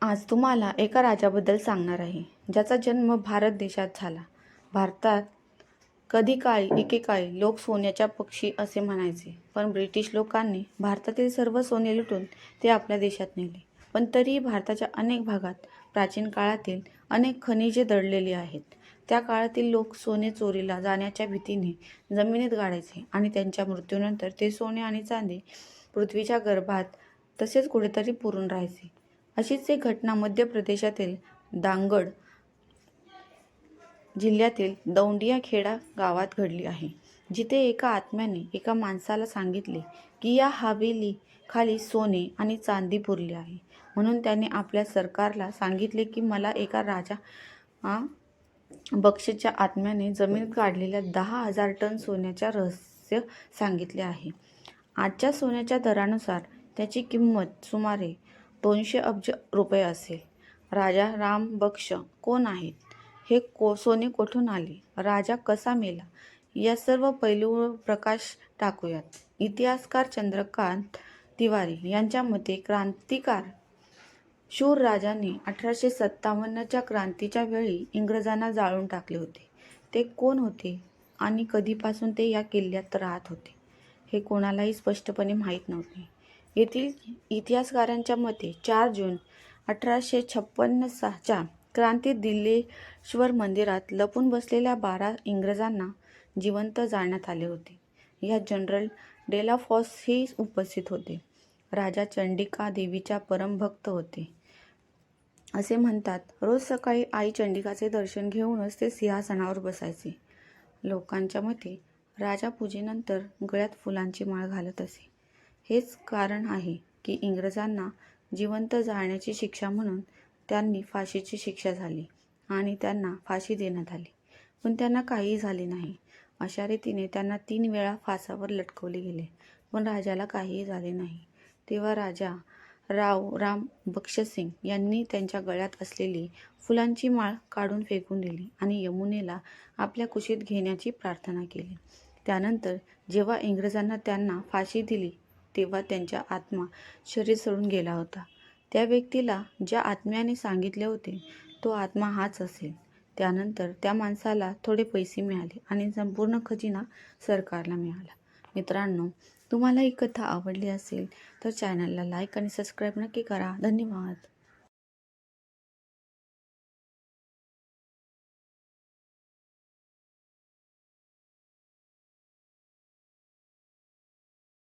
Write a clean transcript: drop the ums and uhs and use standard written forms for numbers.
आज तुम्हाला एका राजाबद्दल सांगणार आहे, ज्याचा जन्म भारत देशात झाला. भारतात एकेकाळी लोक सोन्याच्या पक्षी असे म्हणायचे, पण ब्रिटिश लोकांनी भारतातील सर्व सोने लुटून ते आपल्या देशात नेले. पण तरीही भारताच्या अनेक भागात प्राचीन काळातील अनेक खनिजे दडलेली आहेत. त्या काळातील लोक सोने चोरीला जाण्याच्या भीतीने जमिनीत गाडायचे आणि त्यांच्या मृत्यूनंतर ते सोने आणि चांदी पृथ्वीच्या गर्भात तसेच कुठेतरी पुरून राहायचे. अशीच एक घटना मध्य प्रदेशातील दांगड जिल्ह्यातील दौंडिया खेडा गावात घडली आहे, जिथे एका आत्म्याने एका माणसाला सांगितले की या हवेली खाली सोने आणि चांदी पुरली आहे. म्हणून त्याने आपल्या सरकारला सांगितले की मला एका राजा बक्षच्या आत्म्याने जमिनीत काढलेल्या 10,000 टन सोन्याच्या रहस्य सांगितले आहे. आजच्या सोन्याच्या दरानुसार त्याची किंमत सुमारे 200 अब्ज रुपये असेल. राजा राम बक्ष कोण आहेत? हे सोने कुठून आले? राजा कसा मेला? या सर्व पैलूंवर प्रकाश टाकूयात. इतिहासकार चंद्रकांत तिवारी यांच्या मते क्रांतिकार शूर राजांनी 1857च्या क्रांतीच्या वेळी इंग्रजांना जाळून टाकले होते. ते कोण होते आणि कधीपासून ते या किल्ल्यात राहत होते हे कोणालाही स्पष्टपणे माहीत नव्हते. येथील इतिहासकारांच्या मते 4 जून 1856च्या क्रांतीत दिल्लेश्वर मंदिरात लपून बसलेल्या 12 इंग्रजांना जिवंत जाळण्यात आले होते. यात जनरल डेलाफॉसही उपस्थित होते. राजा चंडिका देवीच्या परमभक्त होते. असे म्हणतात, रोज सकाळी आई चंडिकाचे दर्शन घेऊनच ते सिंहासनावर बसायचे. लोकांच्या मते राजा पूजेनंतर गळ्यात फुलांची माळ घालत असे. हेच कारण आहे की इंग्रजांना जिवंत जाळण्याची शिक्षा म्हणून त्यांनी फाशीची शिक्षा झाली आणि त्यांना फाशी देण्यात आली. पण त्यांना काहीही झाले नाही. अशा रीतीने त्यांना 3 वेळा फासावर लटकवले गेले, पण राजाला काहीही झाले नाही. तेव्हा राजा राम बक्षसिंग यांनी त्यांच्या गळ्यात असलेली फुलांची माळ काढून फेकून दिली आणि यमुनेला आपल्या कुशीत घेण्याची प्रार्थना केली. त्यानंतर जेव्हा इंग्रजांना त्यांना फाशी दिली तेव्हा त्यांचा आत्मा शरीर सोडून गेला होता. त्या व्यक्तीला ज्या आत्म्याने सांगितले होते तो आत्मा हाच असेल. त्यानंतर त्या माणसाला थोडे पैसे मिळाले आणि संपूर्ण खजिना सरकारला मिळाला. मित्रांनो, तुम्हाला ही कथा आवडली असेल तर चॅनलला लाईक आणि सबस्क्राईब नक्की करा. धन्यवाद.